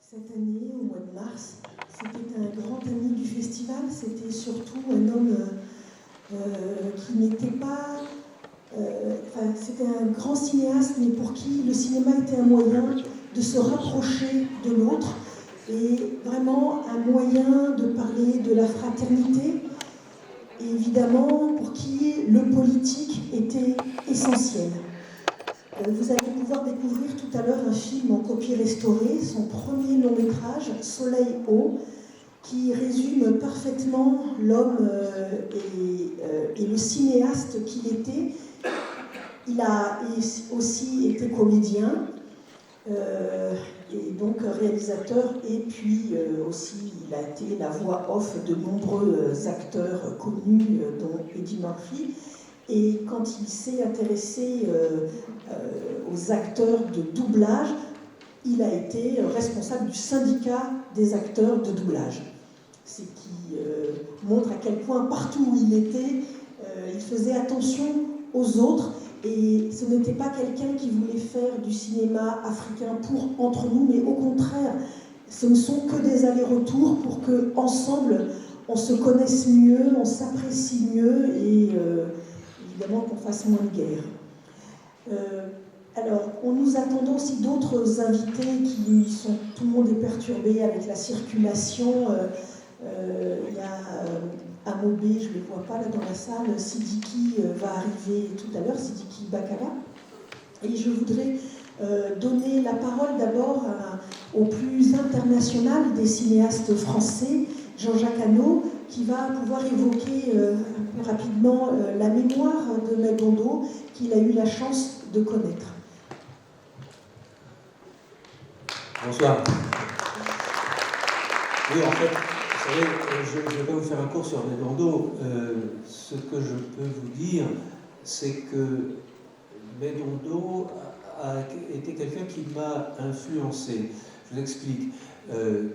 Cette année, au mois de mars, c'était un grand ami du festival. C'était surtout un homme qui n'était pas... c'était un grand cinéaste, mais pour qui le cinéma était un moyen de se rapprocher de l'autre et vraiment un moyen de parler de la fraternité. Et évidemment, pour qui le politique était essentiel. Vous allez pouvoir découvrir tout à l'heure un film en copie restaurée, son premier long métrage, Soleil haut, qui résume parfaitement l'homme et le cinéaste qu'il était. Il a aussi été comédien, et donc réalisateur, et puis aussi il a été la voix off de nombreux acteurs connus, dont Eddie Murphy. Et quand il s'est intéressé aux acteurs de doublage, il a été responsable du syndicat des acteurs de doublage. Ce qui montre à quel point, partout où il était, il faisait attention aux autres. Et ce n'était pas quelqu'un qui voulait faire du cinéma africain entre nous, mais au contraire, ce ne sont que des allers-retours pour qu'ensemble, on se connaisse mieux, on s'apprécie mieux et évidemment qu'on fasse moins de guerre. Alors, nous attendons aussi d'autres invités qui sont... Tout le monde est perturbé avec la circulation. Il y a Amobé, je ne le vois pas là dans la salle. Sidiki va arriver tout à l'heure, Sidiki Bakala. Et je voudrais donner la parole d'abord au plus international des cinéastes français, Jean-Jacques Hano, qui va pouvoir évoquer un peu rapidement la mémoire de Maïdondo qu'il a eu la chance de connaître. Bonsoir. Oui, en fait, vous savez, je ne vais pas vous faire un cours sur Maïdondo. Ce que je peux vous dire, c'est que Maïdondo a été quelqu'un qui m'a influencé. Je vous explique.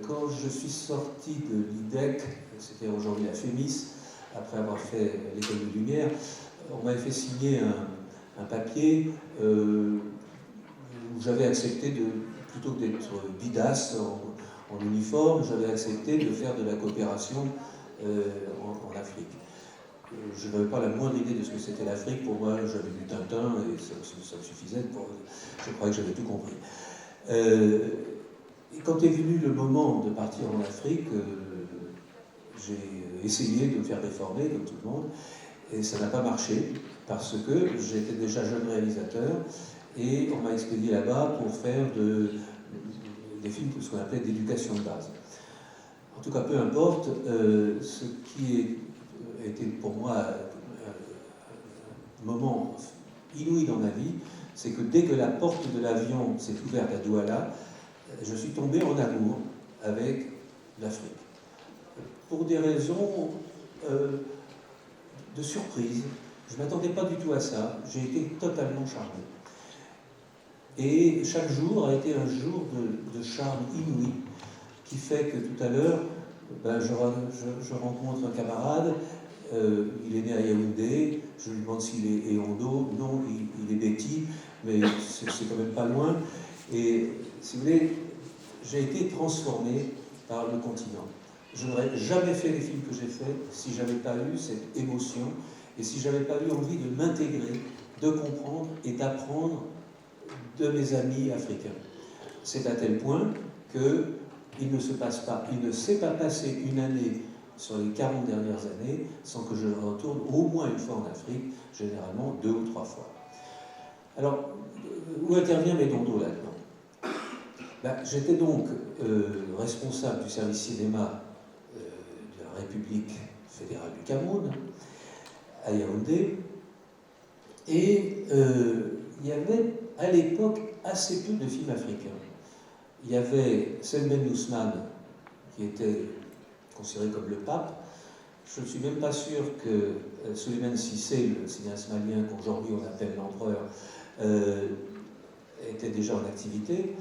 Quand je suis sorti de l'IDEC, c'était aujourd'hui la FEMIS, après avoir fait l'école de Lumière, on m'avait fait signer un papier où j'avais accepté plutôt que d'être bidasse en uniforme, j'avais accepté de faire de la coopération en Afrique. Je n'avais pas la moindre idée de ce que c'était l'Afrique. Pour moi, j'avais lu Tintin et ça me suffisait. Je croyais que j'avais tout compris. Et quand est venu le moment de partir en Afrique, j'ai essayé de me faire réformer, comme tout le monde, et ça n'a pas marché, parce que j'étais déjà jeune réalisateur, et on m'a expédié là-bas pour faire des films, ce qu'on appelait d'éducation de base. En tout cas, peu importe, ce qui a été pour moi un moment inouï dans ma vie, c'est que dès que la porte de l'avion s'est ouverte à Douala, je suis tombé en amour avec l'Afrique. Pour des raisons de surprise. Je ne m'attendais pas du tout à ça. J'ai été totalement charmé. Et chaque jour a été un jour de charme inouï, qui fait que tout à l'heure, je rencontre un camarade, il est né à Yaoundé, je lui demande s'il est Eondo, non, il est Béti, mais c'est quand même pas loin. Et si vous voulez, j'ai été transformé par le continent. Je n'aurais jamais fait les films que j'ai faits si je n'avais pas eu cette émotion et si je n'avais pas eu envie de m'intégrer, de comprendre et d'apprendre de mes amis africains. C'est à tel point qu'il ne s'est pas passé une année sur les 40 dernières années sans que je retourne au moins une fois en Afrique, généralement 2 ou 3 fois. Alors, où intervient Maïdondo là-dedans ? J'étais donc responsable du service cinéma de la République fédérale du Cameroun, à Yaoundé, et il y avait à l'époque assez peu de films africains. Il y avait Selmen Ousmane, qui était considéré comme le pape. Je ne suis même pas sûr que Souleymane Cissé, le cinéaste malien qu'aujourd'hui on appelle l'empereur, était déjà en activité.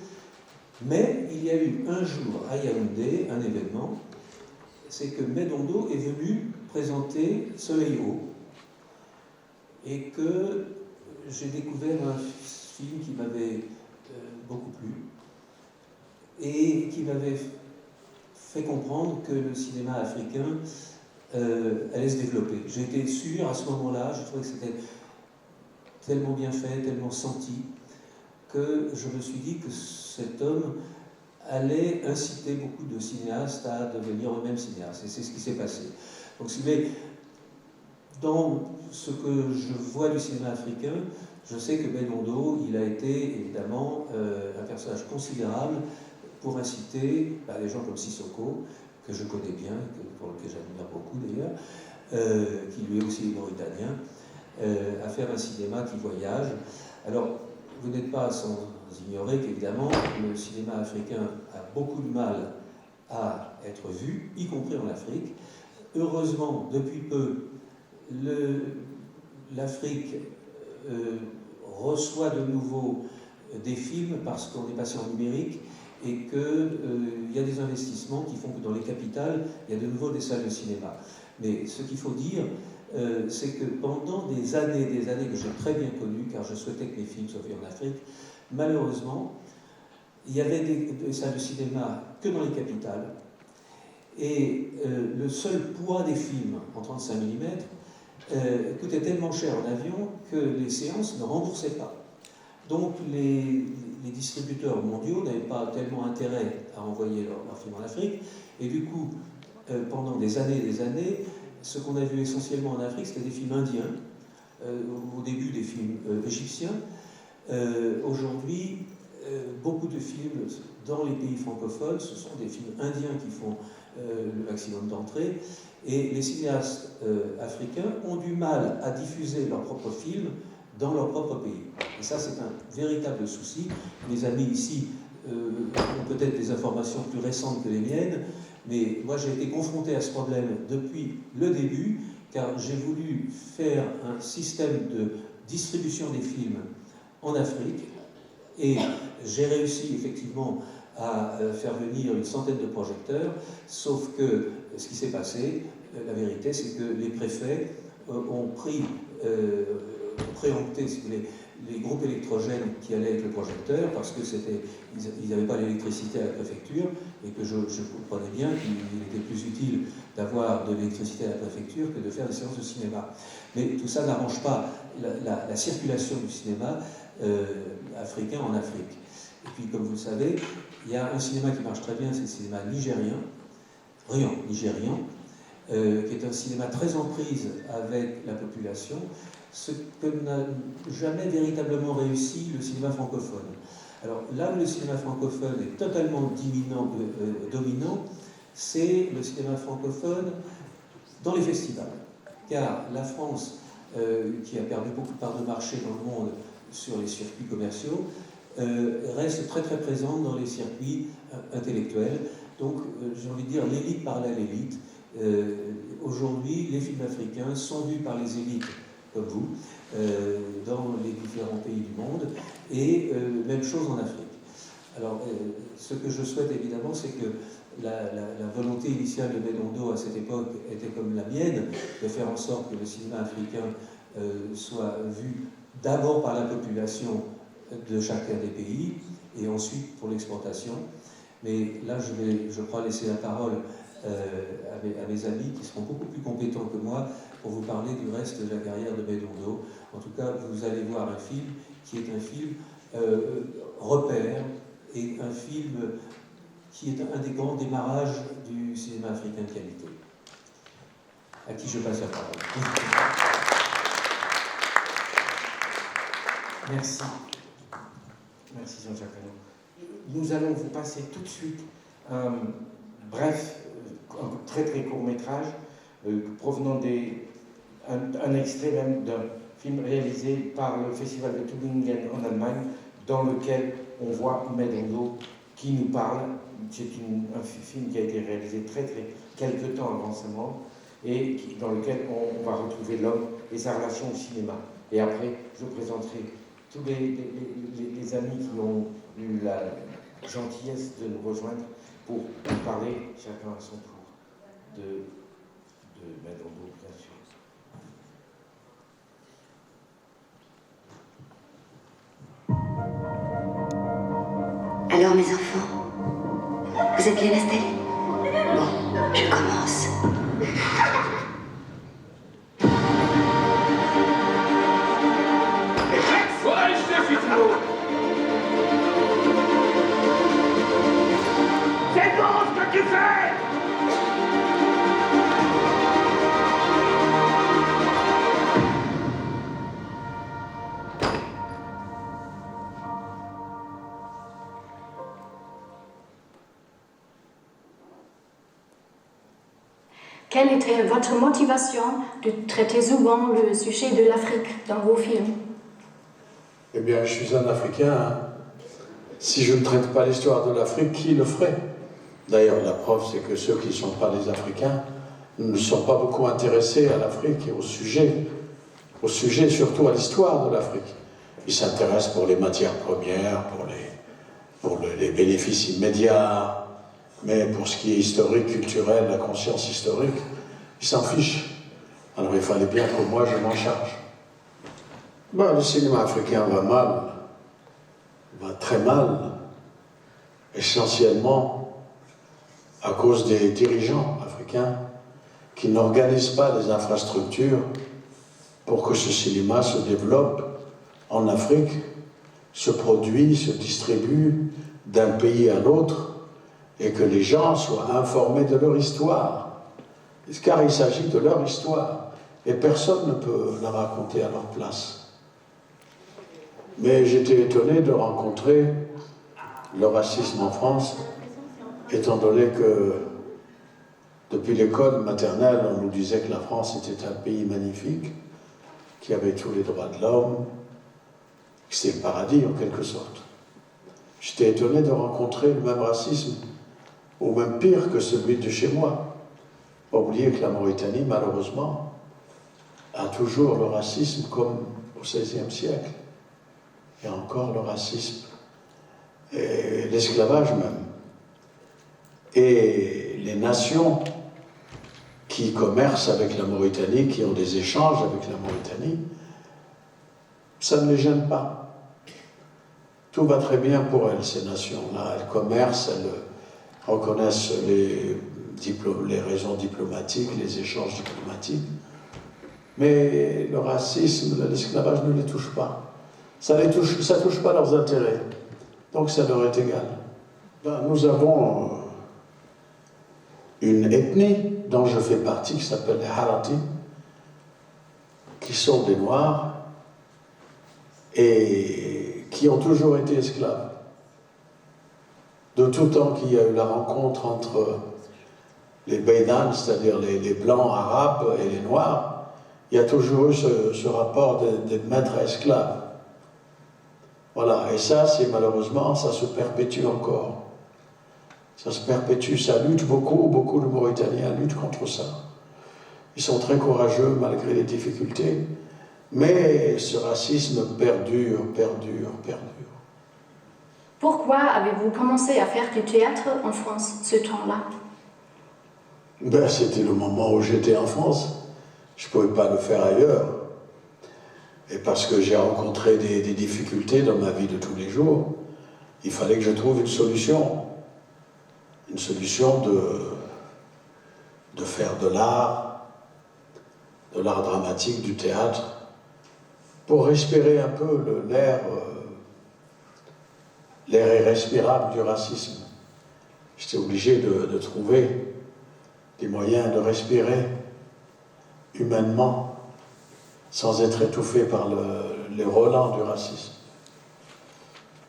Mais il y a eu un jour à Yaoundé, un événement, c'est que Maïdondo est venu présenter Soleil haut, et que j'ai découvert un film qui m'avait beaucoup plu. et qui m'avait fait comprendre que le cinéma africain allait se développer. J'ai été sûr à ce moment-là, je trouvais que c'était tellement bien fait, tellement senti, que je me suis dit que cet homme allait inciter beaucoup de cinéastes à devenir eux-mêmes cinéastes. Et c'est ce qui s'est passé. Donc, si vous voulez, dans ce que je vois du cinéma africain, je sais que Benondo, il a été évidemment un personnage considérable pour inciter des gens comme Sissoko, que je connais bien, pour lequel j'admire beaucoup d'ailleurs, qui lui est aussi mauritanien, à faire un cinéma qui voyage. Alors, vous n'êtes pas sans ignorer qu'évidemment, le cinéma africain a beaucoup de mal à être vu, y compris en Afrique. Heureusement, depuis peu, l'Afrique reçoit de nouveau des films parce qu'on est passé en numérique et qu'il y a des investissements qui font que dans les capitales, il y a de nouveau des salles de cinéma. Mais ce qu'il faut dire, c'est que pendant des années que j'ai très bien connues, car je souhaitais que mes films soient faits en Afrique, malheureusement, il y avait des salles de cinéma que dans les capitales, et le seul poids des films en 35 mm coûtait tellement cher en avion que les séances ne remboursaient pas. Donc les distributeurs mondiaux n'avaient pas tellement intérêt à envoyer leurs films en Afrique, et du coup, pendant des années, ce qu'on a vu essentiellement en Afrique, c'était des films indiens, au début des films égyptiens. Aujourd'hui, beaucoup de films dans les pays francophones, ce sont des films indiens qui font le maximum d'entrées, et les cinéastes africains ont du mal à diffuser leurs propres films dans leur propre pays. Et ça, c'est un véritable souci. Mes amis ici ont peut-être des informations plus récentes que les miennes, mais moi j'ai été confronté à ce problème depuis le début, car j'ai voulu faire un système de distribution des films en Afrique, et j'ai réussi effectivement à faire venir une centaine de projecteurs, sauf que ce qui s'est passé, la vérité, c'est que les préfets ont préempté, si vous voulez, les groupes électrogènes qui allaient avec le projecteur, parce que ils n'avaient pas l'électricité à la préfecture, et que je comprenais bien qu'il était plus utile d'avoir de l'électricité à la préfecture que de faire des séances de cinéma. Mais tout ça n'arrange pas la circulation du cinéma africain en Afrique. Et puis, comme vous le savez, il y a un cinéma qui marche très bien, c'est le cinéma nigérien, qui est un cinéma très en prise avec la population, ce que n'a jamais véritablement réussi le cinéma francophone. Alors là où le cinéma francophone est totalement dominant, c'est le cinéma francophone dans les festivals. Car la France, qui a perdu beaucoup de parts de marché dans le monde sur les circuits commerciaux, reste très très présente dans les circuits intellectuels. Donc j'ai envie de dire, l'élite parle à l'élite. Aujourd'hui, les films africains sont vus par les élites comme vous, dans les différents pays du monde, et même chose en Afrique. Alors, ce que je souhaite évidemment, c'est que la volonté initiale de Benondo à cette époque était comme la mienne, de faire en sorte que le cinéma africain soit vu d'abord par la population de chacun des pays, et ensuite pour l'exportation. Mais là, je crois, laisser la parole à mes amis qui seront beaucoup plus compétents que moi pour vous parler du reste de la carrière de Benondo. En tout cas, vous allez voir un film qui est un film repère, et un film qui est un des grands démarrages du cinéma africain de qualité. À qui je passe la parole. Merci. Merci Jean-Jacques Reynaud. Nous allons vous passer tout de suite un très très court métrage provenant un extrait même d'un film réalisé par le Festival de Tübingen en Allemagne, dans lequel on voit Benondo qui nous parle. C'est un film qui a été réalisé quelques temps avant sa mort, et dans lequel on va retrouver l'homme et sa relation au cinéma. Et après, je présenterai tous les amis qui ont eu la gentillesse de nous rejoindre pour nous parler, chacun à son tour, de Benondo, bien sûr. Alors mes enfants, Vous êtes bien installé? Bon, je commence. C'est bon ce que tu fais! Quelle était votre motivation de traiter souvent le sujet de l'Afrique dans vos films? Eh bien, je suis un Africain. Hein. Si je ne traite pas l'histoire de l'Afrique, qui le ferait? D'ailleurs, la preuve, c'est que ceux qui ne sont pas des Africains ne sont pas beaucoup intéressés à l'Afrique et au sujet surtout à l'histoire de l'Afrique. Ils s'intéressent pour les matières premières, pour les bénéfices immédiats, mais pour ce qui est historique, culturel, la conscience historique, ils s'en fichent. Alors il fallait bien que moi je m'en charge. Ben, le cinéma africain va mal, va très mal, essentiellement à cause des dirigeants africains qui n'organisent pas les infrastructures pour que ce cinéma se développe en Afrique, se produit, se distribue d'un pays à l'autre, et que les gens soient informés de leur histoire. Car il s'agit de leur histoire, et personne ne peut la raconter à leur place. Mais j'étais étonné de rencontrer le racisme en France, étant donné que depuis l'école maternelle, on nous disait que la France était un pays magnifique, qui avait tous les droits de l'homme, que c'était le paradis en quelque sorte. J'étais étonné de rencontrer le même racisme, ou même pire que celui de chez moi. Pas oublier que la Mauritanie, malheureusement, a toujours le racisme comme au XVIe siècle. Il y a encore le racisme, et l'esclavage même. Et les nations qui commercent avec la Mauritanie, qui ont des échanges avec la Mauritanie, ça ne les gêne pas. Tout va très bien pour elles, ces nations-là. Elles commercent, elles reconnaissent les raisons diplomatiques, les échanges diplomatiques. Mais le racisme, l'esclavage ne les touche pas. Ça touche pas leurs intérêts. Donc ça leur est égal. Ben, nous avons une ethnie dont je fais partie, qui s'appelle les Harati, qui sont des Noirs et qui ont toujours été esclaves. De tout temps qu'il y a eu la rencontre entre les Beydans, c'est-à-dire les Blancs arabes et les Noirs, il y a toujours eu ce rapport de maître à esclave. Voilà, et ça, malheureusement, ça se perpétue encore. Ça se perpétue, ça lutte beaucoup de Mauritaniens luttent contre ça. Ils sont très courageux malgré les difficultés, mais ce racisme perdure. Pourquoi avez-vous commencé à faire du théâtre en France, ce temps-là? Ben, c'était le moment où j'étais en France. Je ne pouvais pas le faire ailleurs. Et parce que j'ai rencontré des difficultés dans ma vie de tous les jours, il fallait que je trouve une solution. Une solution de faire de l'art dramatique, du théâtre, pour respirer un peu l'air irrespirable du racisme. J'étais obligé de trouver des moyens de respirer humainement, sans être étouffé par les relents du racisme.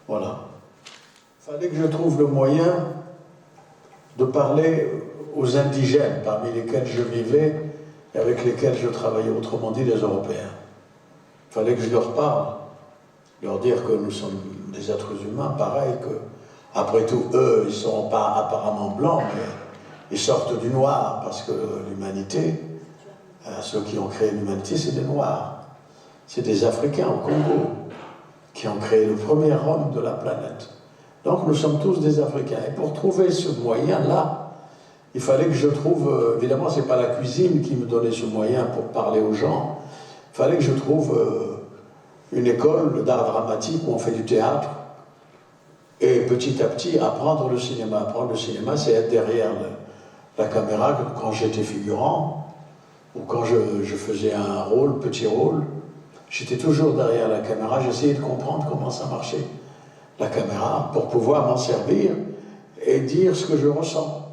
Voilà. Il fallait que je trouve le moyen de parler aux indigènes parmi lesquels je vivais et avec lesquels je travaillais, autrement dit les Européens. Il fallait que je leur parle, leur dire que nous sommes des êtres humains, pareil que, après tout, eux, ils ne sont pas apparemment blancs, mais ils sortent du noir, parce que l'humanité, ceux qui ont créé l'humanité, c'est des Noirs. C'est des Africains au Congo qui ont créé le premier homme de la planète. Donc nous sommes tous des Africains. Et pour trouver ce moyen-là, il fallait que je trouve, évidemment ce n'est pas la cuisine qui me donnait ce moyen pour parler aux gens, il fallait que je trouve une école d'art dramatique où on fait du théâtre Et petit à petit, apprendre le cinéma. Apprendre le cinéma, c'est être derrière la caméra quand j'étais figurant, ou quand je faisais un rôle, petit rôle. J'étais toujours derrière la caméra, j'essayais de comprendre comment ça marchait, la caméra, pour pouvoir m'en servir et dire ce que je ressens.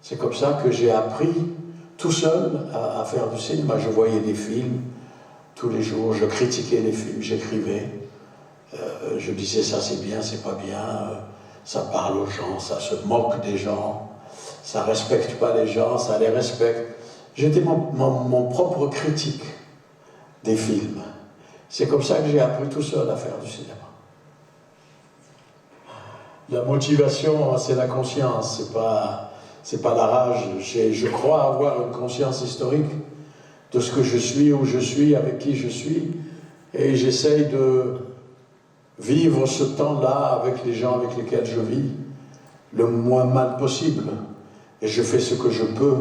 C'est comme ça que j'ai appris tout seul à faire du cinéma. Je voyais des films tous les jours, je critiquais les films, j'écrivais. Je disais ça c'est bien, c'est pas bien, ça parle aux gens, ça se moque des gens, ça respecte pas les gens, ça les respecte. J'étais mon propre critique des films. C'est comme ça que j'ai appris tout seul à faire du cinéma. La motivation, c'est la conscience, c'est pas la rage. Je crois avoir une conscience historique de ce que je suis, où je suis, avec qui je suis, et j'essaye de vivre ce temps-là avec les gens avec lesquels je vis le moins mal possible. Et je fais ce que je peux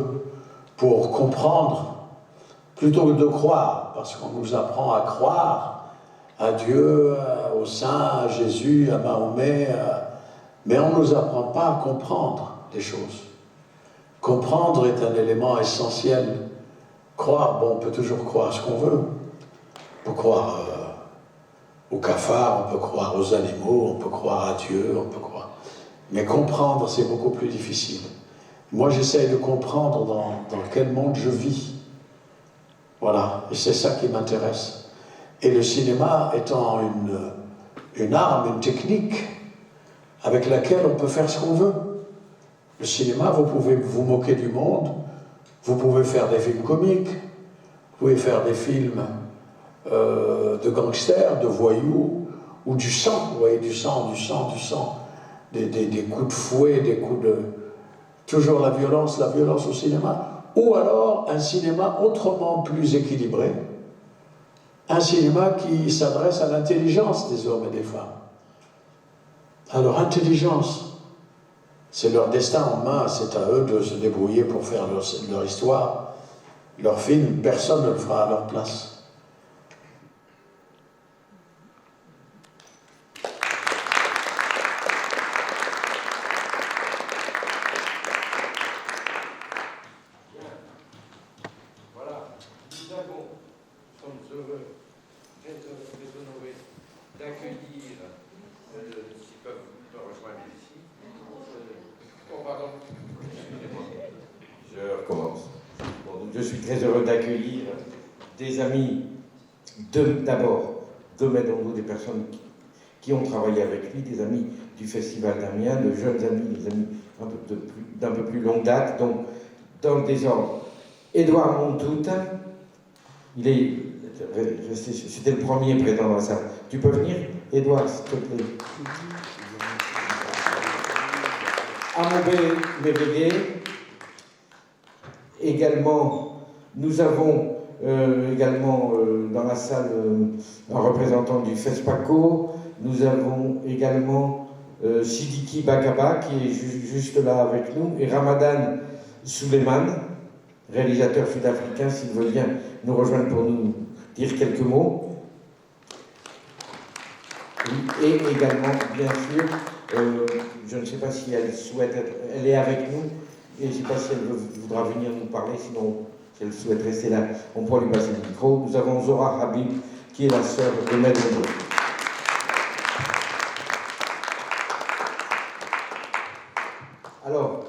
pour comprendre plutôt que de croire, parce qu'on nous apprend à croire à Dieu, au Saint, à Jésus, à Mahomet, mais on ne nous apprend pas à comprendre les choses. Comprendre est un élément essentiel. Croire, bon, on peut toujours croire ce qu'on veut. On peut croire au cafard, on peut croire aux animaux, on peut croire à Dieu, on peut croire. Mais comprendre, c'est beaucoup plus difficile. Moi, j'essaye de comprendre dans quel monde je vis. Voilà, et c'est ça qui m'intéresse. Et le cinéma étant une arme, une technique avec laquelle on peut faire ce qu'on veut. Le cinéma, vous pouvez vous moquer du monde, vous pouvez faire des films comiques, vous pouvez faire des films de gangsters, de voyous, ou du sang, vous voyez, du sang, des coups de fouet, des coups de... Toujours la violence au cinéma. Ou alors un cinéma autrement plus équilibré, un cinéma qui s'adresse à l'intelligence des hommes et des femmes. À leur intelligence. C'est leur destin en main, c'est à eux de se débrouiller pour faire leur histoire, leur film, personne ne le fera à leur place. D'accueillir, s'ils peuvent me rejoindre ici. Pardon. Excusez-moi. Je recommence. Bon, donc je suis très heureux d'accueillir des amis, d'abord de Medondo, des personnes qui ont travaillé avec lui, des amis du Festival d'Amiens, de jeunes amis, des amis d'un peu plus longue date. Donc, dans le désordre, Édouard Montout, il est resté, c'était le premier présent dans la salle. Tu peux venir, Édouard, s'il te plaît. Amobé Mévégué. Également, nous avons dans la salle un représentant du FESPACO. Nous avons également Sidiki Bakaba qui est juste là avec nous, et Ramadan Suleiman, réalisateur sud-africain, s'il veut bien nous rejoindre pour nous dire quelques mots. Et également, bien sûr, je ne sais pas si elle souhaite être... Elle est avec nous, et je ne sais pas si elle voudra venir nous parler, sinon, si elle souhaite rester là, on pourra lui passer le micro. Nous avons Zora Habib, qui est la sœur de Medondo. Alors,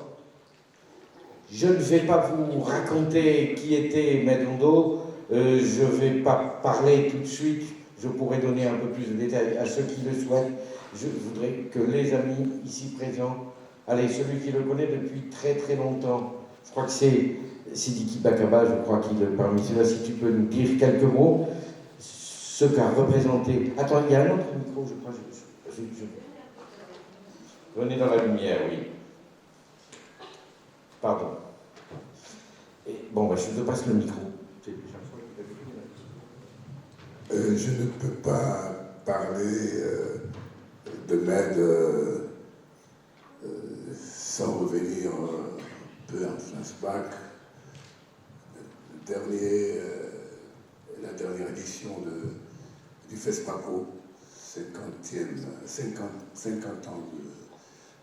je ne vais pas vous raconter qui était Medondo, je ne vais pas parler tout de suite, je pourrais donner un peu plus de détails à ceux qui le souhaitent. Je voudrais que les amis ici présents, allez, celui qui le connaît depuis très très longtemps, je crois que c'est Sidiki Bakaba, je crois qu'il est parmi ceux-là, si tu peux nous dire quelques mots, ce qu'a représenté... Attends, il y a un autre micro, je crois, Venez dans la lumière, oui. Pardon. Et, bon, bah, je te passe le micro. Je ne peux pas parler de Med sans revenir un peu en flashback. La dernière édition du FESPACO, 50 ans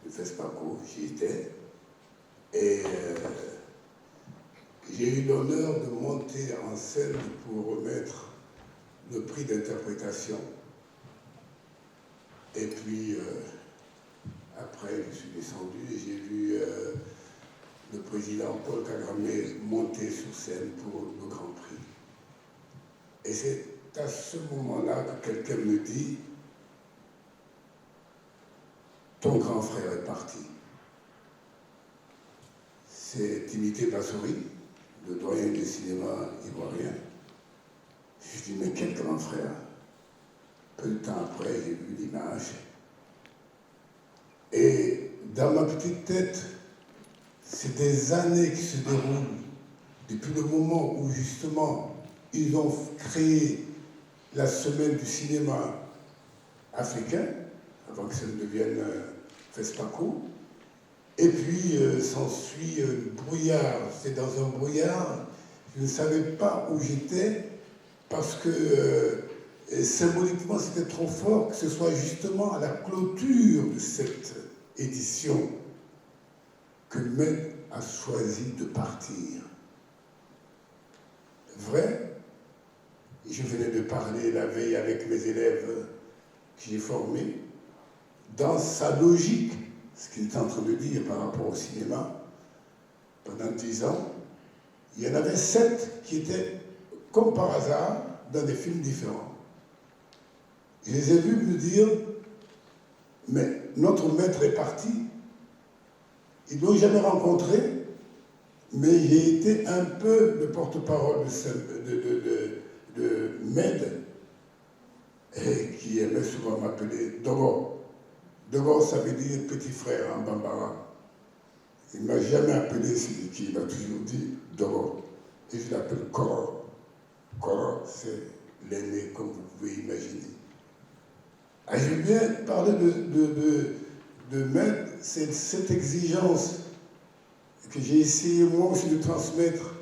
de FESPACO, j'y étais. Et j'ai eu l'honneur de monter en scène pour remettre le prix d'interprétation. Et puis, après, je suis descendu et j'ai vu le président Paul Kagame monter sur scène pour le Grand Prix. Et c'est à ce moment-là que quelqu'un me dit « Ton grand frère est parti ». C'est Timothée Bassori, le doyen du cinéma ivoirien. Je dis « Mais quel grand frère ?» Peu de temps après, j'ai vu l'image. Et dans ma petite tête, c'est des années qui se déroulent depuis le moment où justement ils ont créé la semaine du cinéma africain, avant que ça ne devienne FESPACO. Et puis s'ensuit le brouillard. C'est dans un brouillard, je ne savais pas où j'étais parce que symboliquement c'était trop fort que ce soit justement à la clôture de cette édition que Med a choisi de partir. Vrai, je venais de parler la veille avec mes élèves que j'ai formés, dans sa logique, ce qu'il est en train de dire par rapport au cinéma, pendant 10 ans, il y en avait 7 qui étaient, comme par hasard, dans des films différents. Je les ai vus me dire, mais notre maître est parti. Ils ne l'ont jamais rencontré, mais j'ai été un peu le porte-parole de Med, et qui aimait souvent m'appeler Dogo. Dogo, ça veut dire petit frère en bambara. Il ne m'a jamais appelé Sidiki, il m'a toujours dit Dogo. Et je l'appelle Koro. Koro, c'est l'aîné, comme vous pouvez imaginer. Ah, je viens parler de Med, c'est cette exigence que j'ai essayé moi aussi de transmettre,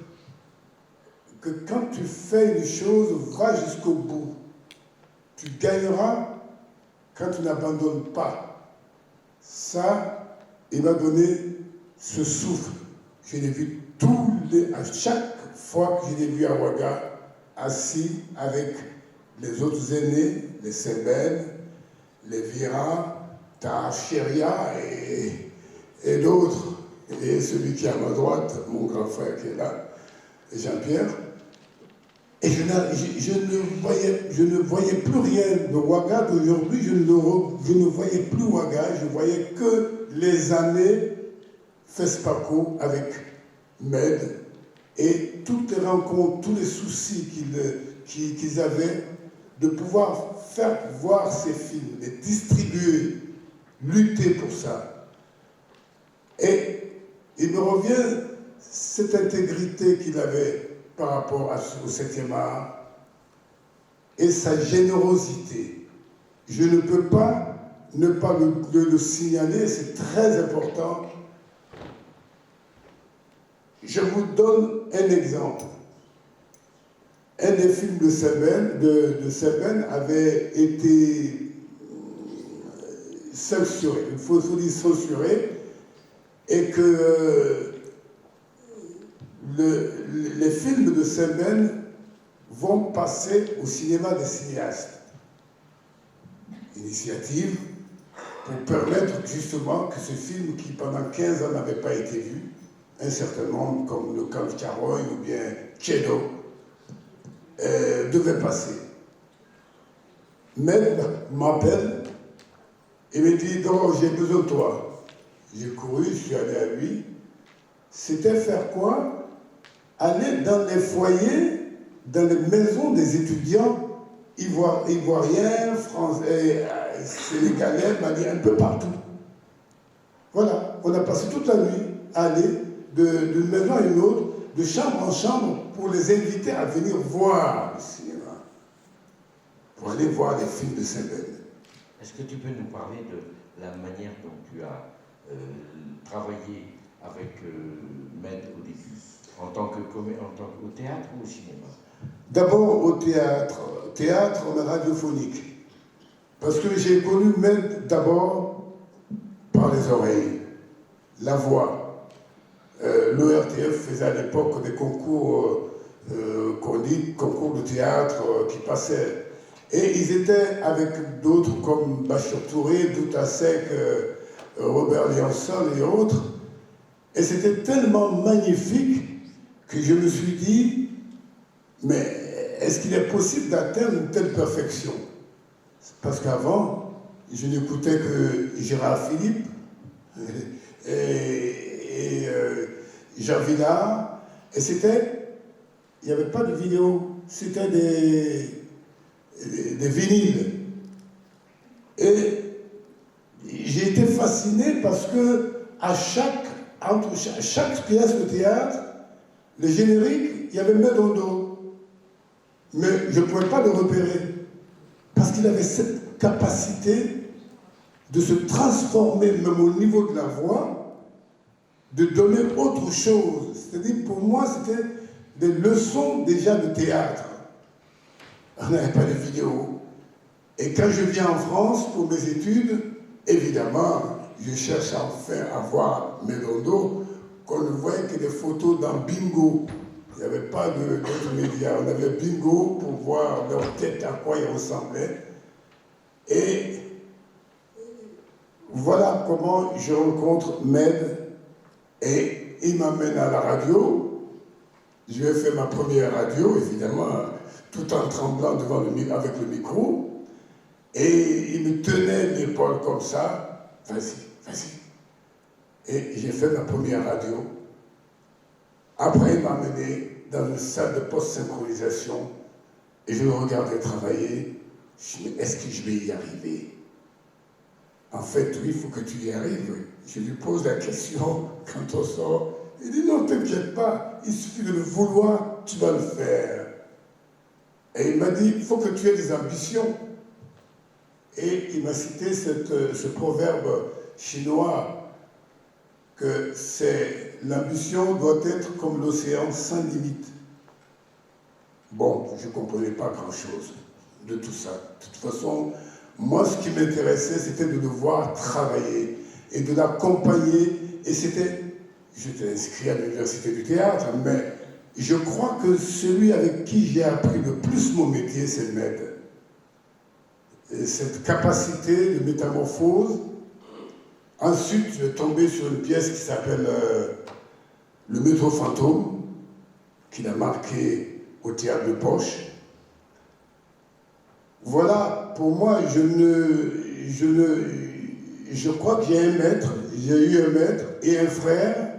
que quand tu fais une chose, va jusqu'au bout. Tu gagneras quand tu n'abandonnes pas. Ça, il m'a donné ce souffle. Je l'ai vu à chaque fois que je l'ai vu à Ouaga, assis avec les autres aînés, les Seben, les Vira, Tacheria et d'autres. Et celui qui est à ma droite, mon grand frère qui est là, Jean-Pierre. Et je ne voyais plus rien de Ouaga d'aujourd'hui, je ne voyais plus Ouaga, je voyais que les années FESPACO avec Med et toutes les rencontres, tous les soucis qu'ils avaient de pouvoir faire voir ces films, les distribuer, lutter pour ça. Et il me revient cette intégrité qu'il avait par rapport au 7e art et sa générosité. Je ne peux pas ne pas le signaler, c'est très important. Je vous donne un exemple. Un des films de Seben avait été censuré, il faut dire censuré, et que les films de Seben vont passer au cinéma des cinéastes. Initiative pour permettre justement que ce film qui pendant 15 ans n'avait pas été vu, un certain nombre comme Le Camp Charoy ou bien Chedo, devait passer. Med m'appelle et me dit « Donc j'ai besoin de toi ». J'ai couru, je suis allé à lui. C'était faire quoi? Aller dans les foyers, dans les maisons des étudiants ivoiriens, français, sénégalais, maliens, un peu partout. Voilà, on a passé toute la nuit à aller d'une maison à une autre, de chambre en chambre, pour les inviter à venir voir le cinéma, pour aller voir les films de Seben. Est-ce que tu peux nous parler de la manière dont tu as travaillé avec Med au début, au théâtre ou au cinéma? D'abord au théâtre, en radiophonique. Parce que j'ai connu Med d'abord par les oreilles, la voix. L'ORTF faisait à l'époque des concours qu'on dit concours de théâtre qui passaient. Et ils étaient avec d'autres comme Bachir Touré, Douta Seck, Robert Lianson et autres. Et c'était tellement magnifique que je me suis dit, mais est-ce qu'il est possible d'atteindre une telle perfection? Parce qu'avant, je n'écoutais que Gérard Philippe et Jean Villard, et c'était, il n'y avait pas de vidéo, c'était des vinyles. Et j'ai été fasciné parce que entre chaque pièce de théâtre, le générique, il y avait Medondo. Mais je ne pouvais pas le repérer. Parce qu'il avait cette capacité de se transformer, même au niveau de la voix, de donner autre chose. C'est-à-dire, pour moi, c'était des leçons déjà de théâtre. On n'avait pas de vidéo. Et quand je viens en France pour mes études, évidemment, je cherche enfin à voir Medondo, qu'on ne voyait que des photos dans Bingo. Il n'y avait pas d'autres médias. On avait Bingo pour voir leur tête, à quoi ils ressemblaient. Et voilà comment je rencontre Med. Et il m'amène à la radio. Je lui ai fait ma première radio, évidemment, tout en tremblant avec le micro. Et il me tenait l'épaule comme ça. Vas-y, vas-y. Et j'ai fait ma première radio. Après, il m'a amené dans une salle de post-synchronisation et je le regardais travailler. Je me dis, est-ce que je vais y arriver? En fait, oui, il faut que tu y arrives. Je lui pose la question quand on sort. Il dit, non, t'inquiète pas, il suffit de le vouloir, tu vas le faire. Et il m'a dit, il faut que tu aies des ambitions. Et il m'a cité ce proverbe chinois que l'ambition doit être comme l'océan sans limite. Bon, je ne comprenais pas grand-chose de tout ça. De toute façon, moi, ce qui m'intéressait, c'était de le voir travailler et de l'accompagner. Et j'étais inscrit à l'université du théâtre, mais je crois que celui avec qui j'ai appris le plus mon métier, c'est Med. Et cette capacité de métamorphose. Ensuite, je suis tombé sur une pièce qui s'appelle Le Métro Fantôme, qu'il a marqué au théâtre de Poche. Voilà, pour moi, je crois que j'ai un maître, j'ai eu un maître et un frère.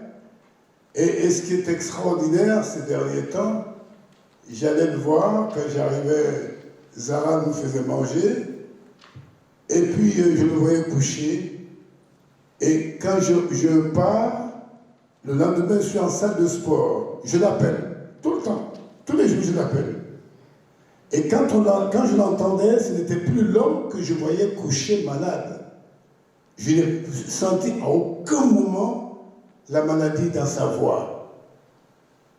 Et ce qui est extraordinaire ces derniers temps, j'allais le voir quand j'arrivais, Zara nous faisait manger, et puis je le voyais coucher. Et quand je pars, le lendemain, je suis en salle de sport. Je l'appelle, tout le temps. Tous les jours, je l'appelle. Et quand je l'entendais, ce n'était plus l'homme que je voyais couché malade. Je n'ai senti à aucun moment la maladie dans sa voix.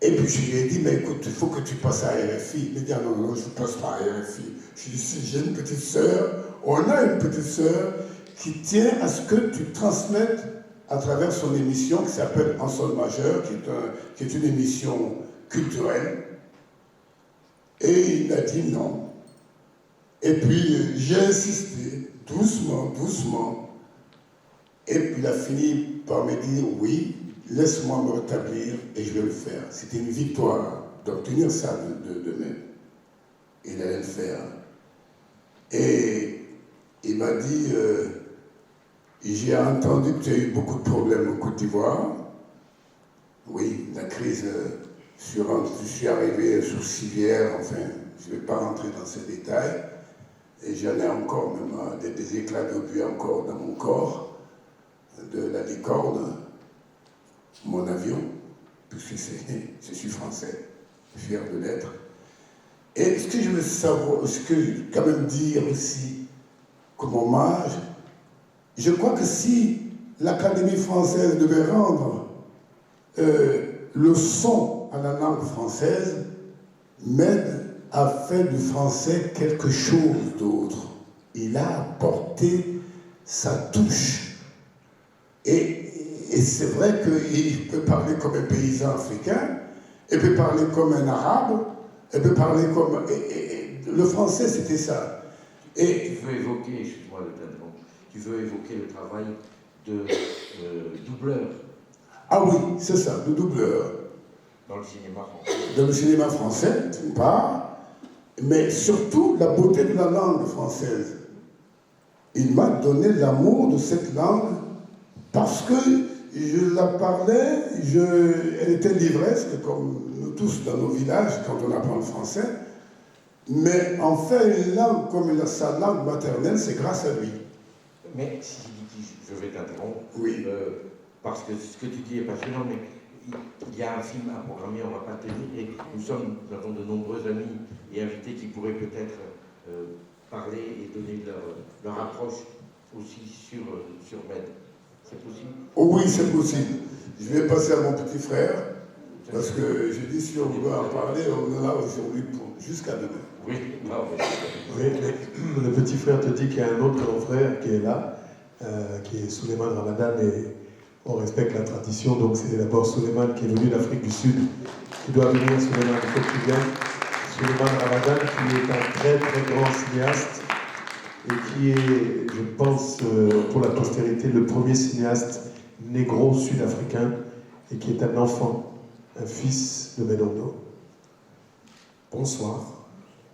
Et puis je lui ai dit, mais écoute, il faut que tu passes à RFI. Il m'a dit, ah non, je ne passe pas à RFI. Je lui ai dit, si j'ai une petite sœur, on a une petite sœur qui tient à ce que tu transmettes à travers son émission qui s'appelle En Sol Majeur, qui est une émission culturelle. Et il a dit non. Et puis j'ai insisté, doucement, doucement. Et puis il a fini par me dire oui, laisse-moi me rétablir et je vais le faire. C'était une victoire d'obtenir ça de même. Il allait le faire. Et il m'a dit, j'ai entendu que tu as eu beaucoup de problèmes au Côte d'Ivoire. Oui, la crise, je suis arrivé sur civière, enfin, je ne vais pas rentrer dans ces détails. Et j'en ai encore même des éclats d'obus encore dans mon corps, de la licorne, mon avion, puisque je suis français, fier de l'être. Et ce que je veux quand même dire aussi, comme hommage, je crois que si l'Académie française devait rendre le son à la langue française, Med a fait du français quelque chose d'autre. il a apporté sa touche. Et c'est vrai qu'il peut parler comme un paysan africain, il peut parler comme un arabe, il peut parler comme... le français, c'était ça. Et tu veux évoquer, excuse-moi le terme, tu veux évoquer le travail de doubleur. Ah oui, c'est ça, de doubleur. Dans le cinéma français. Dans le cinéma français, d'une part, mais surtout la beauté de la langue française. Il m'a donné l'amour de cette langue parce que je la parlais, elle était livresque, comme nous tous dans nos villages quand on apprend le français. Mais en fait, une langue comme sa langue maternelle, c'est grâce à lui. Mais si je vais t'interrompre, oui. Parce que ce que tu dis est passionnant, mais il y a un film à programmer, on ne va pas te le dire, et nous avons de nombreux amis et invités qui pourraient peut-être parler et donner leur approche aussi sur Med. C'est possible? Oh oui, c'est possible. Je vais passer à mon petit frère, parce que je dis si on veut en parler, on est là aujourd'hui jusqu'à demain. Oui, non, mais... Oui, le petit frère te dit qu'il y a un autre grand frère qui est là, qui est Souleymane Ramadan, et on respecte la tradition, donc c'est d'abord Souleymane qui est venu d'Afrique du Sud, qui doit venir, Souleymane, il faut que tu viennes. Souleymane Ramadan, qui est un très très grand cinéaste, et qui est, je pense, pour la postérité, le premier cinéaste négro sud-africain, et qui est un enfant, un fils de Medondo. Bonsoir.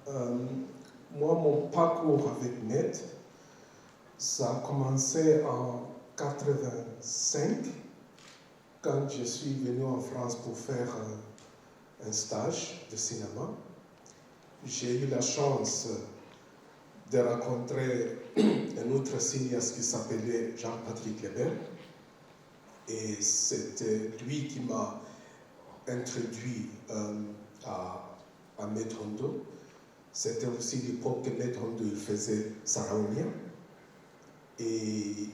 Moi, mon parcours avec Med, ça a commencé en 85, quand je suis venu en France pour faire un stage de cinéma. J'ai eu la chance de rencontrer un autre cinéaste qui s'appelait Jean-Patrick Lebel, et c'était lui qui m'a introduit à Medondo. C'était aussi l'époque que Medondo faisait Saraounia. Et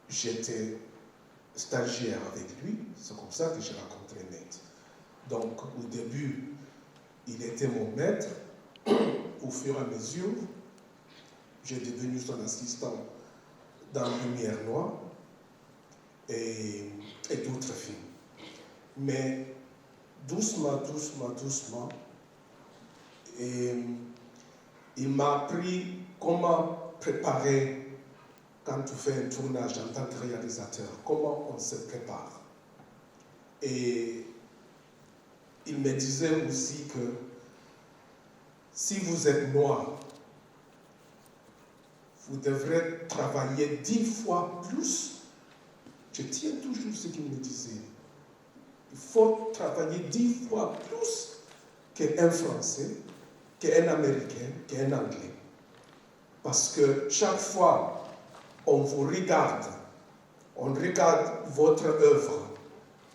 j'étais stagiaire avec lui, c'est comme ça que j'ai rencontré Med. Donc au début, il était mon maître. Au fur et à mesure, j'ai devenu son assistant dans Lumière Noire et d'autres films. Mais doucement, et il m'a appris comment préparer quand tu fais un tournage en tant que réalisateur, comment on se prépare. Et il me disait aussi que si vous êtes noir, vous devrez travailler 10 fois plus. Je tiens toujours ce qu'il me disait. Il faut travailler 10 fois plus qu'un Français, qu'un Américain, qu'un Anglais. Parce que chaque fois, on vous regarde, on regarde votre œuvre,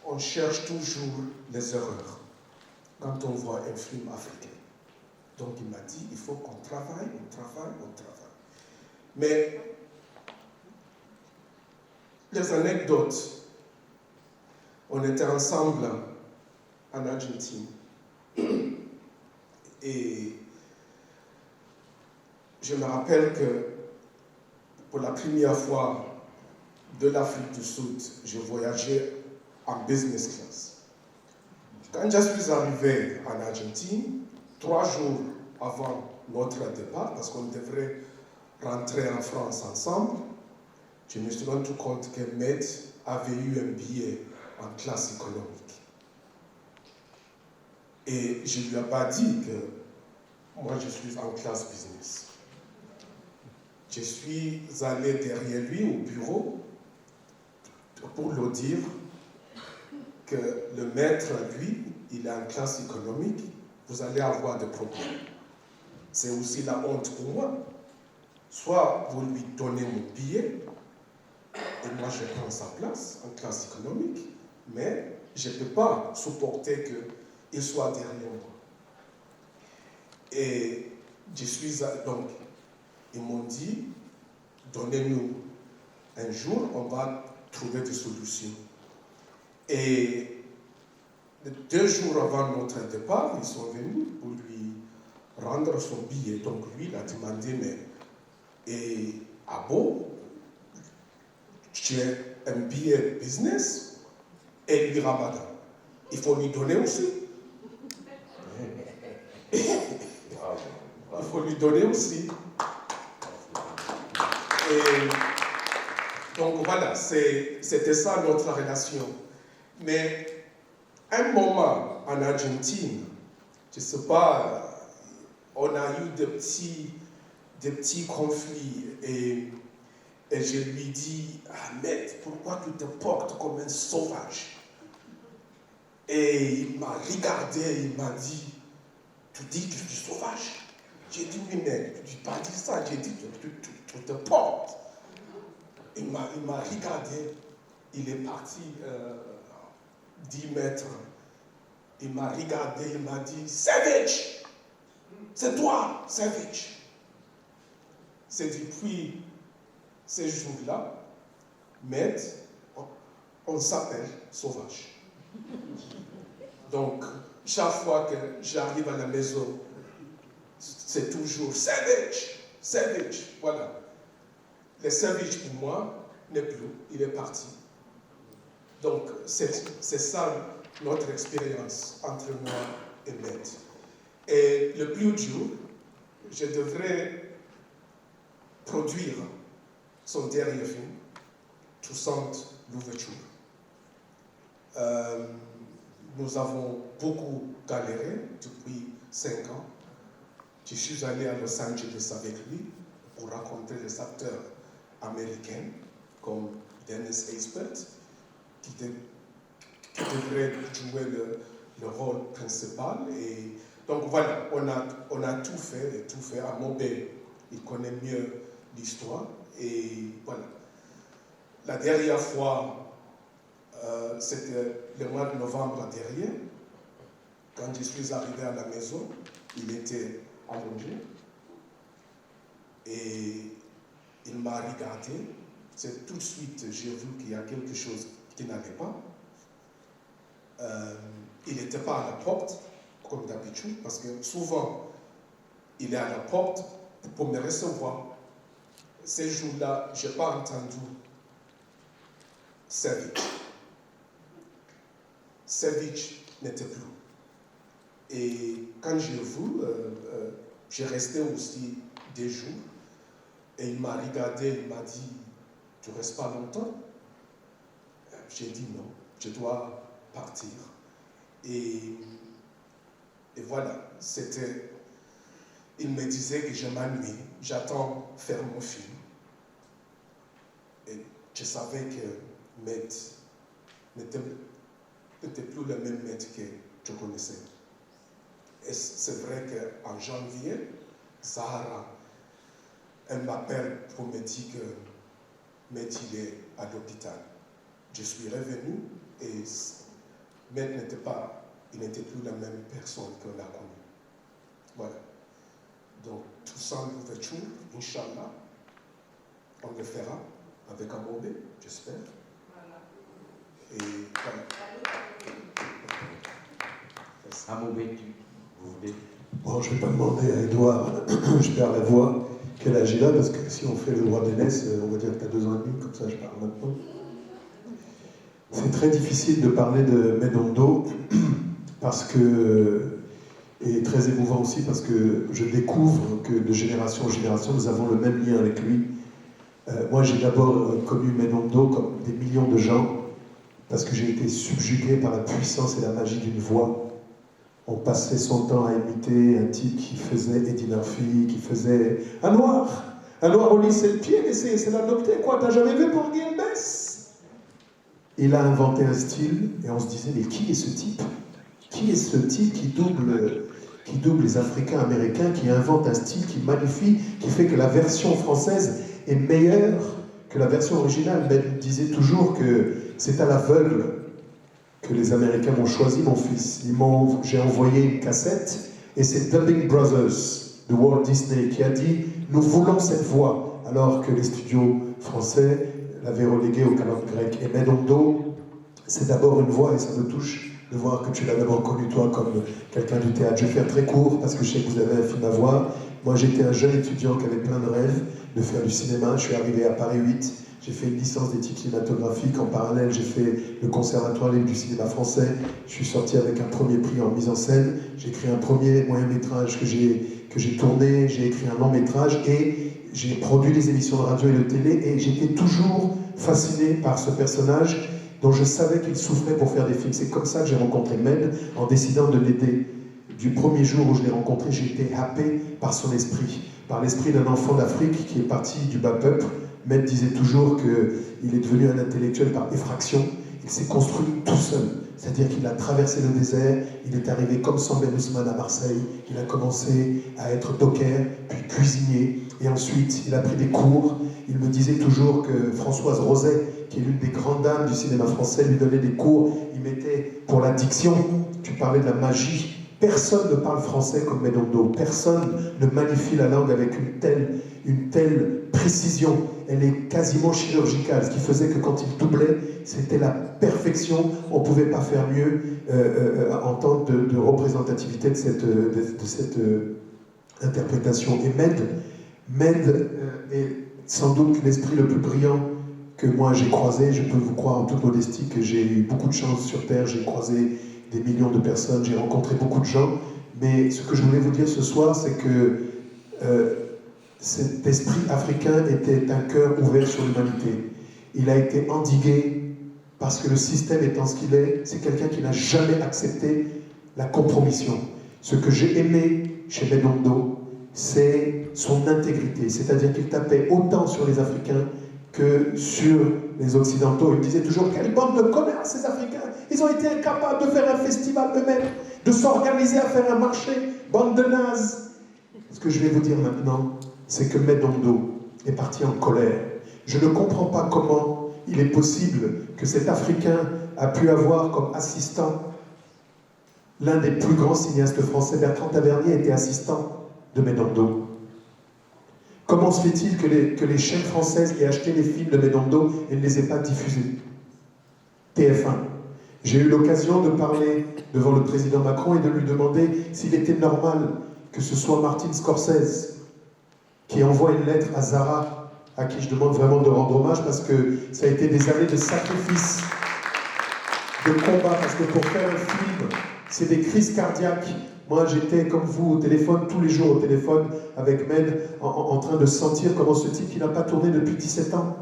on cherche toujours les erreurs quand on voit un film africain. Donc il m'a dit, il faut qu'on travaille. Mais les anecdotes, on était ensemble en Argentine et je me rappelle que pour la première fois de l'Afrique du Sud, je voyageais en business class. Quand je suis arrivé en Argentine, 3 jours avant notre départ, parce qu'on devrait rentrer en France ensemble, je me suis rendu compte que Med avait eu un billet en classe économique. Et je ne lui ai pas dit que moi je suis en classe business. Je suis allé derrière lui au bureau pour lui dire que le maître, lui, il est en classe économique, vous allez avoir des problèmes. C'est aussi la honte pour moi. Soit vous lui donnez mon billet, et moi je prends sa place en classe économique, mais je ne peux pas supporter qu'il soit derrière moi. Et je suis donc, ils m'ont dit, donnez-nous un jour, on va trouver des solutions. Et 2 jours avant notre départ, ils sont venus pour lui rendre son billet. Donc lui, il a demandé, mais Et à Beau, j'ai un billet business et lui Ramadan. Il faut lui donner aussi. Il faut lui donner aussi. Et donc voilà, c'était ça notre relation. Mais un moment en Argentine, je ne sais pas, on a eu des petits conflits et je lui dis, Ahmed, pourquoi tu te portes comme un sauvage? Et il m'a regardé, il m'a dit, tu dis que je suis sauvage? J'ai dit, mais tu n'as pas dit ça, j'ai dit, tu te portes. Il m'a regardé, il est parti 10 mètres. Il m'a regardé, il m'a dit, Savage, c'est toi, Savage. C'est depuis ces jours-là, mais on s'appelle sauvage. Donc, chaque fois que j'arrive à la maison, c'est toujours Savage, Savage, voilà. Le Savage pour moi n'est plus, il est parti. Donc, c'est ça notre expérience entre moi et Med. Et le plus dur, je devrais produire son dernier film, Toussaint l'ouverture. Nous avons beaucoup galéré depuis 5 ans. Je suis allé à Los Angeles avec lui pour rencontrer les acteurs américains comme Dennis Haysbert, qui devrait jouer le rôle principal. Et donc voilà, on a tout fait. Amobé, il connaît mieux l'histoire. Et voilà. La dernière fois, c'était le mois de novembre dernier, quand je suis arrivé à la maison, il était allongé et il m'a regardé. C'est tout de suite, j'ai vu qu'il y a quelque chose qui n'allait pas. Il n'était pas à la porte, comme d'habitude, parce que souvent, il est à la porte pour me recevoir. Ces jours-là, je n'ai pas entendu Savage. Savage n'était plus. Et quand j'ai vu, j'ai resté aussi des jours. Et il m'a regardé, il m'a dit, tu ne restes pas longtemps? J'ai dit non, je dois partir. Et voilà, il me disait que je m'ennuie, j'attends faire mon film. Et je savais que Med n'était plus le même Med que je connaissais. Et c'est vrai qu'en janvier, Zahara, elle m'appelle pour me dire que Med il est à l'hôpital. Je suis revenu et Med n'était plus la même personne qu'on a connue. Voilà. Donc, Toussaint l'ouverture, Inch'Allah, on le fera avec Amobé, j'espère. Et voilà. Amobé, vous voulez? Bon, je ne vais pas demander à Edouard, je perds la voix, quel âge il a, parce que si on fait le droit d'aînesse, on va dire que tu as 2 ans et demi, comme ça je parle maintenant. C'est très difficile de parler de Medondo, parce que, et très émouvant aussi, parce que je découvre que de génération en génération, nous avons le même lien avec lui. Moi, j'ai d'abord connu Medondo comme des millions de gens, parce que j'ai été subjugué par la puissance et la magie d'une voix. On passait son temps à imiter un type qui faisait Eddie Murphy, qui faisait un noir au lycée de pied, mais c'est l'adopté, quoi, t'as jamais vu pour Guilbès? Il a inventé un style, et on se disait, mais qui est ce type? Qui est ce type qui double les Africains américains, qui invente un style qui magnifie, qui fait que la version française est meilleure que la version originale? Ben disait toujours que c'est à l'aveugle que les Américains m'ont choisi, mon fils. J'ai envoyé une cassette, et c'est Dubbing Brothers de Walt Disney qui a dit « Nous voulons cette voix », alors que les studios français l'avaient relégué au canal grec. Et Medondo, c'est d'abord une voix, et ça me touche de voir que tu l'as d'abord connu toi comme quelqu'un du théâtre. Je vais faire très court, parce que je sais que vous avez un film à voir, Moi, j'étais un jeune étudiant qui avait plein de rêves de faire du cinéma. Je suis arrivé à Paris 8. J'ai fait une licence d'éthique cinématographique. En parallèle, j'ai fait le Conservatoire libre du cinéma français. Je suis sorti avec un premier prix en mise en scène. J'ai écrit un premier moyen-métrage que j'ai tourné. J'ai écrit un long-métrage et j'ai produit des émissions de radio et de télé. Et j'étais toujours fasciné par ce personnage dont je savais qu'il souffrait pour faire des films. C'est comme ça que j'ai rencontré Med, en décidant de l'aider. Du premier jour où je l'ai rencontré, j'ai été happé par son esprit, par l'esprit d'un enfant d'Afrique qui est parti du bas peuple. Med disait toujours qu'il est devenu un intellectuel par effraction. Il s'est construit tout seul, c'est-à-dire qu'il a traversé le désert, il est arrivé comme Sam Ben Ousmane à Marseille, il a commencé à être docker, puis cuisinier, et ensuite il a pris des cours. Il me disait toujours que Françoise Roset, qui est l'une des grandes dames du cinéma français, lui donnait des cours. Il mettait pour la diction, tu parlais de la magie. Personne ne parle français comme Medondo. Personne ne magnifie la langue avec une telle précision. Elle est quasiment chirurgicale, ce qui faisait que quand il doublait, c'était la perfection. On ne pouvait pas faire mieux en tant de représentativité de cette interprétation. Et Med est sans doute l'esprit le plus brillant que moi j'ai croisé. Je peux vous croire en toute modestie que j'ai eu beaucoup de chance sur Terre. J'ai croisé des millions de personnes, j'ai rencontré beaucoup de gens, mais ce que je voulais vous dire ce soir, c'est que cet esprit africain était un cœur ouvert sur l'humanité. Il a été endigué parce que le système étant ce qu'il est, c'est quelqu'un qui n'a jamais accepté la compromission. Ce que j'ai aimé chez Medondo, c'est son intégrité, c'est-à-dire qu'il tapait autant sur les Africains que sur les Occidentaux. Il disait toujours « Quelle bande de connards ces Africains! Ils ont été incapables de faire un festival eux-mêmes, de s'organiser à faire un marché, bande de nazes !» Ce que je vais vous dire maintenant, c'est que Medondo est parti en colère. Je ne comprends pas comment il est possible que cet Africain a pu avoir comme assistant l'un des plus grands cinéastes français. Bertrand Tavernier était assistant de Medondo. Comment se fait-il que les chaînes françaises aient acheté les films de Medondo et ne les aient pas diffusés? TF1. J'ai eu l'occasion de parler devant le président Macron et de lui demander s'il était normal que ce soit Martin Scorsese qui envoie une lettre à Zara, à qui je demande vraiment de rendre hommage parce que ça a été des années de sacrifice, de combat, parce que pour faire un film, c'est des crises cardiaques. Moi, j'étais comme vous au téléphone, tous les jours au téléphone avec Med, en train de sentir comment ce type qui n'a pas tourné depuis 17 ans.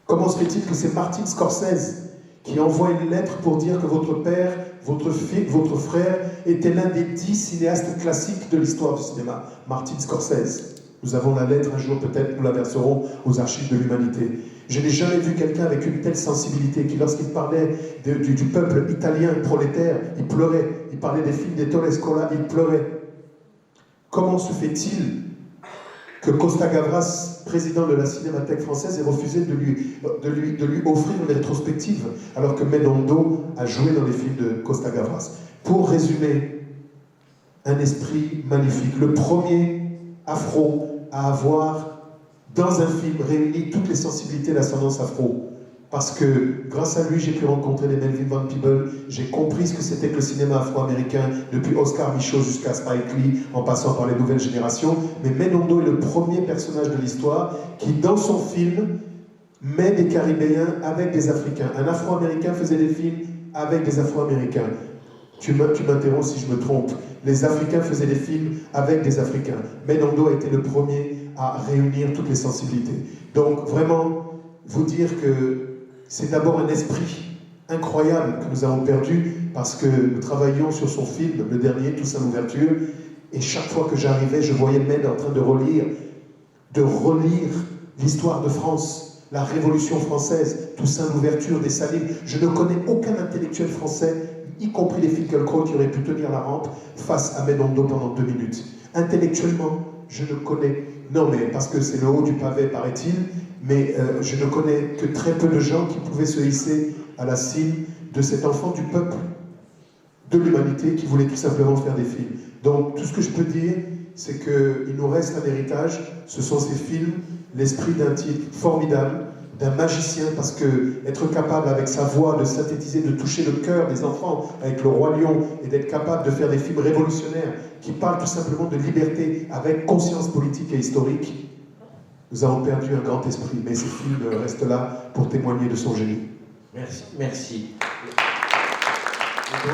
Comment se fait-il que c'est Martin Scorsese qui envoie une lettre pour dire que votre père, votre frère était l'un des 10 cinéastes classiques de l'histoire du cinéma, Martin Scorsese. Nous avons la lettre, un jour peut-être nous la verserons aux archives de l'humanité. Je n'ai jamais vu quelqu'un avec une telle sensibilité qui, lorsqu'il parlait du peuple italien prolétaire, il pleurait. Il parlait des films d'Ettore Scola, il pleurait. Comment se fait-il que Costa Gavras, président de la Cinémathèque française, ait refusé de lui offrir une rétrospective, alors que Medondo a joué dans les films de Costa Gavras? Pour résumer, un esprit magnifique. Le premier afro à avoir, dans un film, réuni toutes les sensibilités d'ascendance afro. Parce que, grâce à lui, j'ai pu rencontrer les Melvin Van Peebles, j'ai compris ce que c'était que le cinéma afro-américain, depuis Oscar Micheaux jusqu'à Spike Lee, en passant par les nouvelles générations. Mais Medondo est le premier personnage de l'histoire qui, dans son film, met des Caribéens avec des Africains. Un Afro-Américain faisait des films avec des Afro-Américains. Tu m'interromps si je me trompe. Les Africains faisaient des films avec des Africains. Medondo a été le premier à réunir toutes les sensibilités. Donc, vraiment, vous dire que c'est d'abord un esprit incroyable que nous avons perdu parce que nous travaillions sur son film, le dernier, Toussaint l'ouverture, et chaque fois que j'arrivais, je voyais Med en train de relire l'histoire de France, la Révolution française, Toussaint l'ouverture, Dessalines. Je ne connais aucun intellectuel français, y compris les Finkielkraut, qui auraient pu tenir la rampe face à Medondo pendant 2 minutes. Intellectuellement, je ne connais... Non, mais parce que c'est le haut du pavé, paraît-il, mais je ne connais que très peu de gens qui pouvaient se hisser à la cime de cet enfant du peuple, de l'humanité, qui voulait tout simplement faire des films. Donc, tout ce que je peux dire, c'est qu'il nous reste un héritage, ce sont ces films, l'esprit d'un type formidable, d'un magicien, parce que être capable avec sa voix de synthétiser, de toucher le cœur des enfants avec Le Roi Lion, et d'être capable de faire des films révolutionnaires qui parlent tout simplement de liberté avec conscience politique et historique, nous avons perdu un grand esprit, mais ce film reste là pour témoigner de son génie. Merci. Merci. Je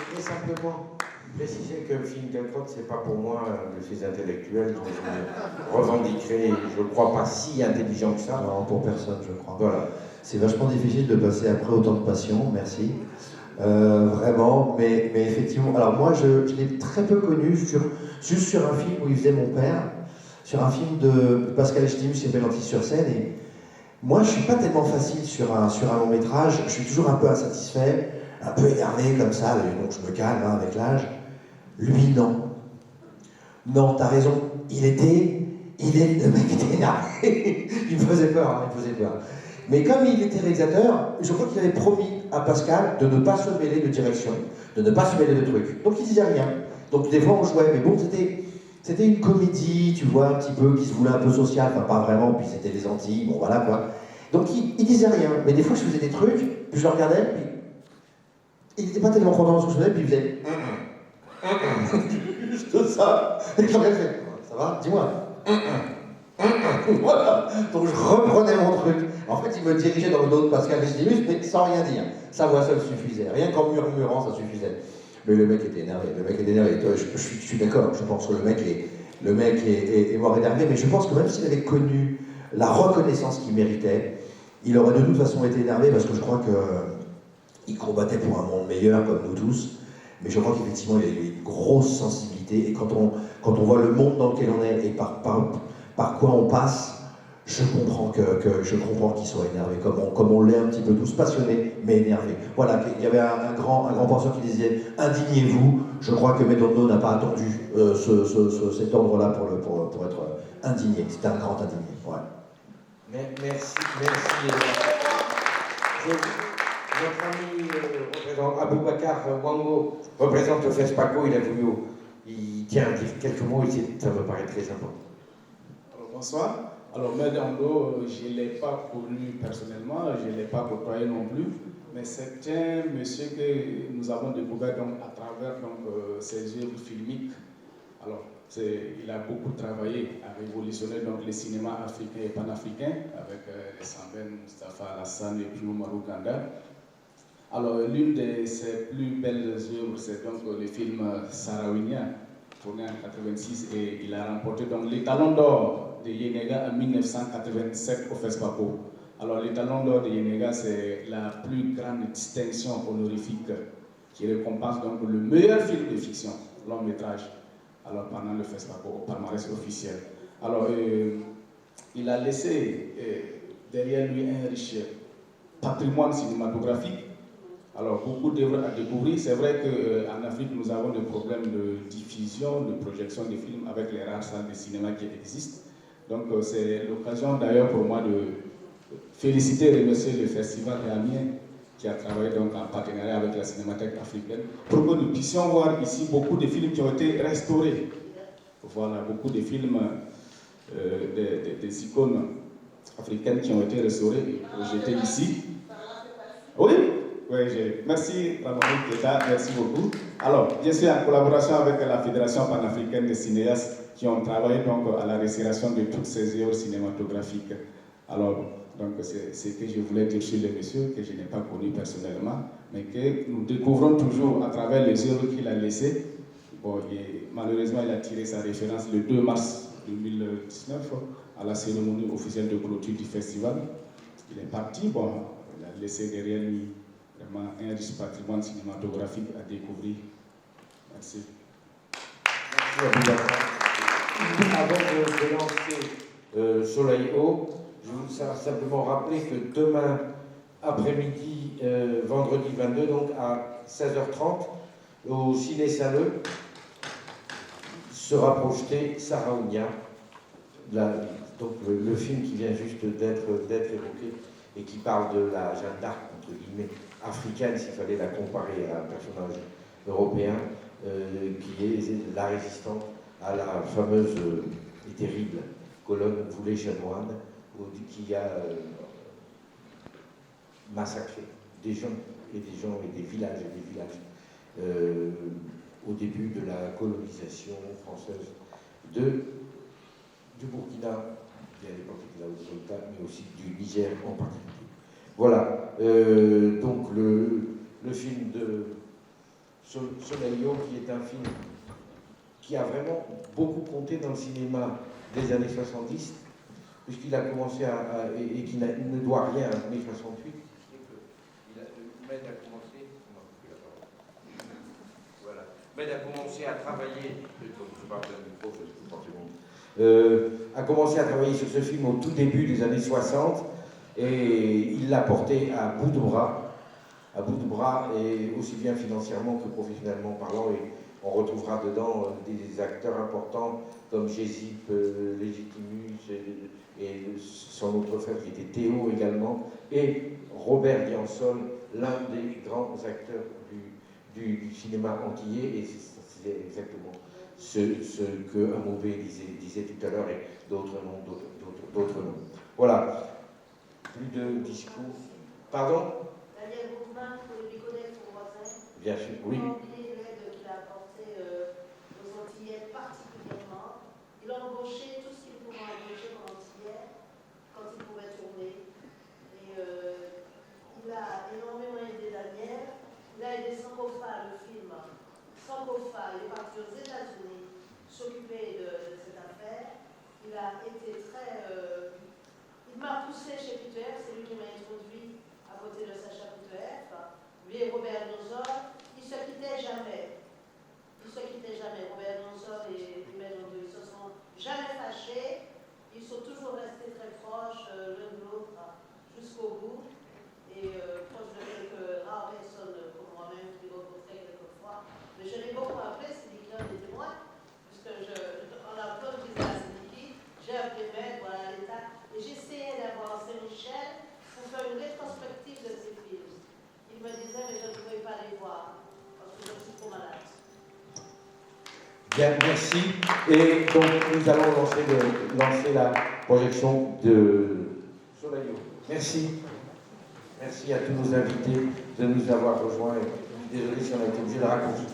voudrais simplement préciser que le film Delcourt, c'est pas pour moi de ces intellectuels dont je revendiquerai, je ne crois pas si intelligent que ça. Non, pour personne, je crois. Voilà. C'est vachement difficile de passer après autant de passion, merci. Vraiment, mais effectivement, alors moi je l'ai très peu connu juste sur un film où il faisait mon père, sur un film de Pascal Estimus qui s'appelle Antille-sur-Seine, et moi je suis pas tellement facile sur un long métrage, je suis toujours un peu insatisfait, un peu énervé comme ça, donc je me calme avec l'âge. Lui non. Non, t'as raison, le mec était énervé, il me faisait peur, Mais comme il était réalisateur, je crois qu'il avait promis à Pascal de ne pas se mêler de direction, de ne pas se mêler de trucs. Donc il disait rien. Donc des fois on jouait, mais bon, c'était une comédie, tu vois, un petit peu, qui se voulait un peu sociale, enfin pas vraiment, puis c'était les Antilles, bon voilà quoi. Donc il disait rien, mais des fois je faisais des trucs, puis je le regardais, puis il n'était pas tellement content de ce que je faisais, puis il faisait juste ça. Et je regardais, ça va, dis-moi. Voilà. Donc je reprenais mon truc. En fait, il me dirigeait dans le dos de Pascal Estimus, mais sans rien dire. Sa voix seule suffisait. Rien qu'en murmurant, ça suffisait. Mais le mec était énervé. Je suis d'accord. Je pense que le mec est mort énervé. Mais je pense que même s'il avait connu la reconnaissance qu'il méritait, il aurait de toute façon été énervé parce que je crois qu'il combattait pour un monde meilleur, comme nous tous. Mais je crois qu'effectivement, il avait une grosse sensibilité. Et quand on voit le monde dans lequel on est et par quoi on passe, je comprends qu'il soit énervé, comme on l'est un petit peu tous, passionné, mais énervé. Voilà, il y avait un grand penseur qui disait « indignez-vous ». Je crois que Medondo n'a pas attendu cet ordre-là pour être indigné. C'était un grand indigné. Ouais. Merci. Notre ami Aboubacar Wango représente le FESPACO, il tient à dire quelques mots, ça me paraît très important. Bonsoir. Alors, Medondo, je ne l'ai pas connu personnellement, je ne l'ai pas côtoyé non plus, mais c'est un monsieur que nous avons découvert donc, à travers ses œuvres filmiques. Alors, il a beaucoup travaillé à révolutionner donc, le cinéma africain et panafricain avec les Sambène, Mustapha Alassane et puis Oumarou Kanda. Alors, l'une de ses plus belles œuvres, c'est donc le film Sarawinien, tourné en 1986, et il a remporté donc les Talons d'or de Yenega en 1987 au FESPACO. Alors, les Talons d'or de Yenega, c'est la plus grande distinction honorifique qui récompense donc le meilleur film de fiction, long métrage, alors pendant le FESPACO, au palmarès officiel. Alors, il a laissé derrière lui un riche patrimoine cinématographique. Alors, beaucoup d'œuvres à découvrir. C'est vrai qu'en Afrique, nous avons des problèmes de diffusion, de projection de films avec les rares salles de cinéma qui existent. Donc, c'est l'occasion d'ailleurs pour moi de féliciter et remercier le Festival de Amiens qui a travaillé donc en partenariat avec la Cinémathèque africaine pour que nous puissions voir ici beaucoup de films qui ont été restaurés. Voilà, beaucoup de films, des icônes africaines qui ont été restaurées et projetées ici. Oui? Oui, merci, Ramon Keta, merci beaucoup. Alors, je suis en collaboration avec la Fédération panafricaine des cinéastes qui ont travaillé donc à la restauration de toutes ces œuvres cinématographiques. Alors, donc c'est ce que je voulais dire sur le monsieur, que je n'ai pas connu personnellement, mais que nous découvrons toujours à travers les œuvres qu'il a laissées. Bon, et malheureusement, il a tiré sa référence le 2 mars 2019 à la cérémonie officielle de clôture du festival. Il est parti, bon, il a laissé derrière lui vraiment un riche patrimoine cinématographique à découvrir. Merci. Merci Avant de lancer Soleil Haut, je voudrais simplement rappeler que demain après-midi, vendredi 22, donc à 16h30, au Ciné Saleux, sera projeté Sarawinien, donc le film qui vient juste d'être évoqué et qui parle de la Jeanne d'Arc, entre guillemets, africaine, s'il fallait la comparer à un personnage européen, qui est la résistante à la fameuse et terrible colonne Voulet-Chanoine qui a massacré des gens et des villages au début de la colonisation française du Burkina, et à l'époque de la Haute-Volta, mais aussi du Niger en particulier. Voilà, donc le film de Soleil-Yo, qui est un film qui a vraiment beaucoup compté dans le cinéma des années 70, puisqu'il a commencé et qui ne doit rien à mai 68. Med a commencé à travailler, a commencé à travailler sur ce film au tout début des années 60 et il l'a porté à bout de bras et aussi bien financièrement que professionnellement parlant, et on retrouvera dedans des acteurs importants comme Jésip Légitimus et son autre frère qui était Théo également, et Robert Liansol, l'un des grands acteurs du cinéma antillais, et c'est exactement ce que Amobé disait tout à l'heure, et d'autres noms. Voilà. Plus de discours. Pardon? Daniel Bourgman, vous devez connaître son voisin. Bien sûr, oui. L'aide qu'il a apportée aux Antillais particulièrement. Il a embauché tout ce qu'il pouvait embaucher aux Antillais quand il pouvait tourner. Et il a énormément aidé Daniel. Il a aidé Sankofa, le film. Sankofa, il est parti aux États-Unis s'occuper de cette affaire. Il a été très... il m'a poussé chez Puter, c'est lui qui m'a introduit à côté de Sacha Puter. Lui et Robert Nozor, ils ne se quittaient jamais. Robert Nozor et Mélenchon, ils ne se sont jamais fâchés. Ils sont toujours restés très proches l'un de l'autre jusqu'au bout. Et proches de quelques rares personnes comme moi-même qui rencontré quelquefois. Mais je l'ai beaucoup appelé, c'est des clients des témoins, puisque en appelant, je disais à Sidiki, j'ai appelé Med, voilà l'état. Et j'essayais d'avoir Saint-Michel pour faire une rétrospective de ces films. Il me disait, mais je ne pouvais pas les voir, parce que je suis trop malade. Bien, merci. Et donc, nous allons lancer la projection de Soleil-Yo. Merci. Merci à tous nos invités de nous avoir rejoints. Désolé si on a été obligé de raccourcir.